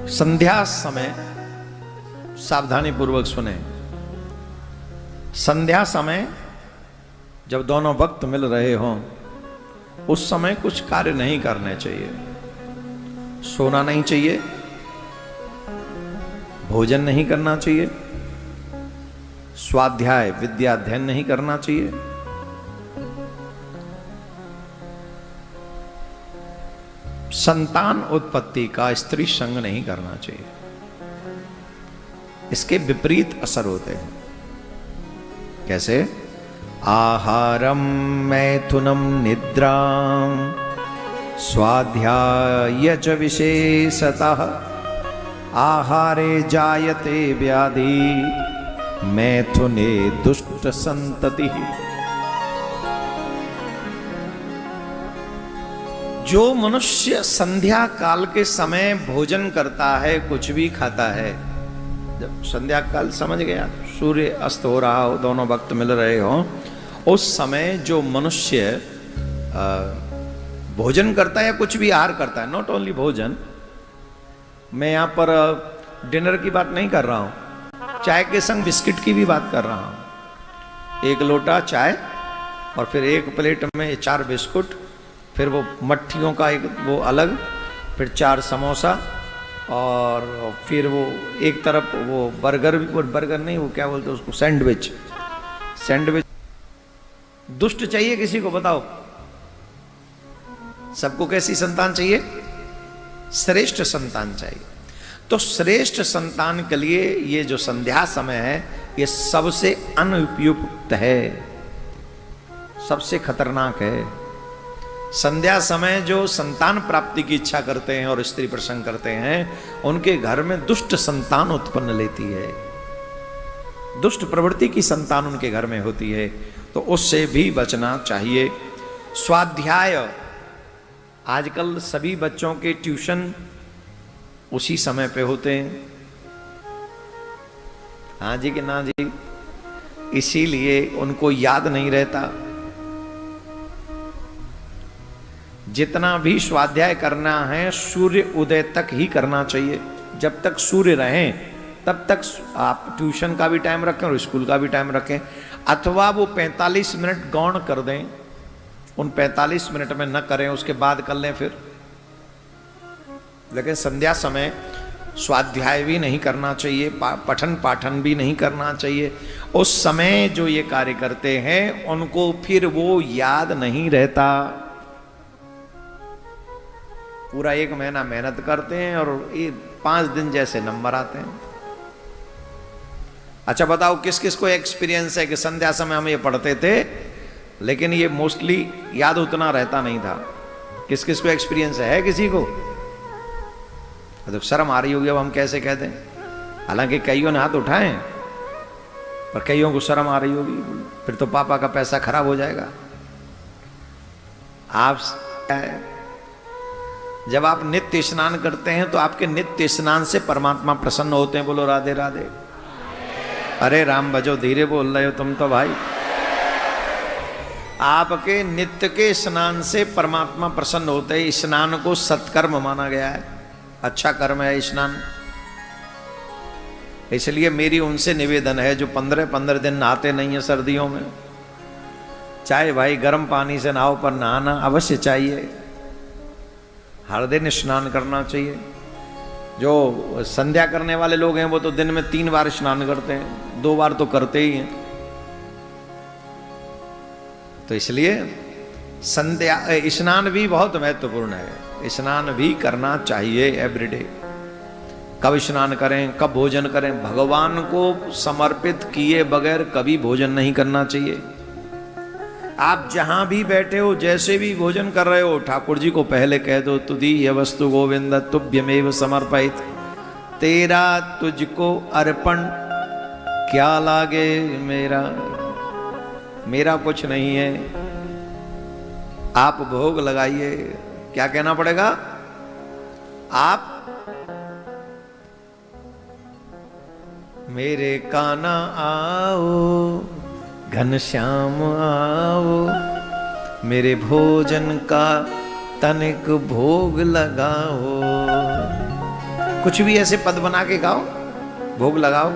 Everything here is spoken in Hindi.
संध्या समय सावधानी पूर्वक सुने। संध्या समय जब दोनों वक्त मिल रहे हों उस समय कुछ कार्य नहीं करने चाहिए। सोना नहीं चाहिए, भोजन नहीं करना चाहिए, स्वाध्याय विद्या अध्ययन नहीं करना चाहिए, संतान उत्पत्ति का स्त्री संग नहीं करना चाहिए। इसके विपरीत असर होते हैं। कैसे? आहारम मैथुनम निद्राम स्वाध्याय च विशेषतः आहारे जायते व्याधि मैथुने दुष्ट संतति। जो मनुष्य संध्या काल के समय भोजन करता है, कुछ भी खाता है, जब संध्या काल समझ गया, सूर्य अस्त हो रहा हो, दोनों वक्त मिल रहे हो, उस समय जो मनुष्य भोजन करता है या कुछ भी आहार करता है, नॉट ओनली भोजन, मैं यहाँ पर डिनर की बात नहीं कर रहा हूँ, चाय के संग बिस्किट की भी बात कर रहा हूँ। एक लोटा चाय और फिर एक प्लेट में 4 बिस्कुट, फिर वो मट्ठियों का एक वो अलग, फिर 4 समोसा, और फिर वो एक तरफ वो बर्गर भी, वो बर्गर नहीं, वो क्या बोलते हैं उसको, सैंडविच। सैंडविच दुष्ट चाहिए किसी को? बताओ, सबको कैसी संतान चाहिए? श्रेष्ठ संतान चाहिए। तो श्रेष्ठ संतान के लिए ये जो संध्या समय है ये सबसे अनुपयुक्त है, सबसे खतरनाक है। संध्या समय जो संतान प्राप्ति की इच्छा करते हैं और स्त्री प्रसंग करते हैं, उनके घर में दुष्ट संतान उत्पन्न लेती है, दुष्ट प्रवृत्ति की संतान उनके घर में होती है, तो उससे भी बचना चाहिए। स्वाध्याय, आजकल सभी बच्चों के ट्यूशन उसी समय पे होते हैं। हाँ जी कि ना जी? इसीलिए उनको याद नहीं रहता। जितना भी स्वाध्याय करना है सूर्य उदय तक ही करना चाहिए। जब तक सूर्य रहें तब तक आप ट्यूशन का भी टाइम रखें और स्कूल का भी टाइम रखें, अथवा वो 45 मिनट गौण कर दें, उन 45 मिनट में न करें, उसके बाद कर लें फिर। लेकिन संध्या समय स्वाध्याय भी नहीं करना चाहिए, पठन पाठन भी नहीं करना चाहिए। उस समय जो ये कार्य करते हैं उनको फिर वो याद नहीं रहता। पूरा 1 महीना मेहनत करते हैं और 5 दिन जैसे नंबर आते हैं। अच्छा बताओ, किस किस को एक्सपीरियंस है कि संध्या समय हम ये पढ़ते थे लेकिन ये मोस्टली याद उतना रहता नहीं था? किस किस को एक्सपीरियंस है किसी को? तो शर्म आ रही होगी अब हम कैसे कहते हैं, हालांकि कईयों ने हाथ उठाए पर कईयों को शर्म आ रही होगी, फिर तो पापा का पैसा खराब हो जाएगा। आप जब आप नित्य स्नान करते हैं तो आपके नित्य स्नान से परमात्मा प्रसन्न होते हैं। बोलो राधे राधे। अरे राम बजो, धीरे बोल रहे हो तुम तो भाई। आपके नित्य के स्नान से परमात्मा प्रसन्न होते हैं। स्नान को सत्कर्म माना गया है, अच्छा कर्म है स्नान। इसलिए मेरी उनसे निवेदन है जो 15-15 दिन नहाते नहीं है सर्दियों में, चाहे भाई गर्म पानी से नहाओ पर नहाना अवश्य चाहिए, हर दिन स्नान करना चाहिए। जो संध्या करने वाले लोग हैं वो तो दिन में 3 बार स्नान करते हैं, 2 बार तो करते ही हैं। तो इसलिए संध्या स्नान भी बहुत महत्वपूर्ण है, स्नान भी करना चाहिए एवरीडे। कब स्नान करें, कब भोजन करें? भगवान को समर्पित किए बगैर कभी भोजन नहीं करना चाहिए। आप जहां भी बैठे हो, जैसे भी भोजन कर रहे हो, ठाकुर जी को पहले कह दो, तुदीय वस्तु गोविंद तुभ्यमेव समर्पित, तेरा तुझको अर्पण क्या लागे मेरा, मेरा कुछ नहीं है, आप भोग लगाइए। क्या कहना पड़ेगा? आप मेरे काना आओ, घनश्याम आओ, मेरे भोजन का तनिक भोग लगाओ। कुछ भी ऐसे पद बना के गाओ, भोग लगाओ।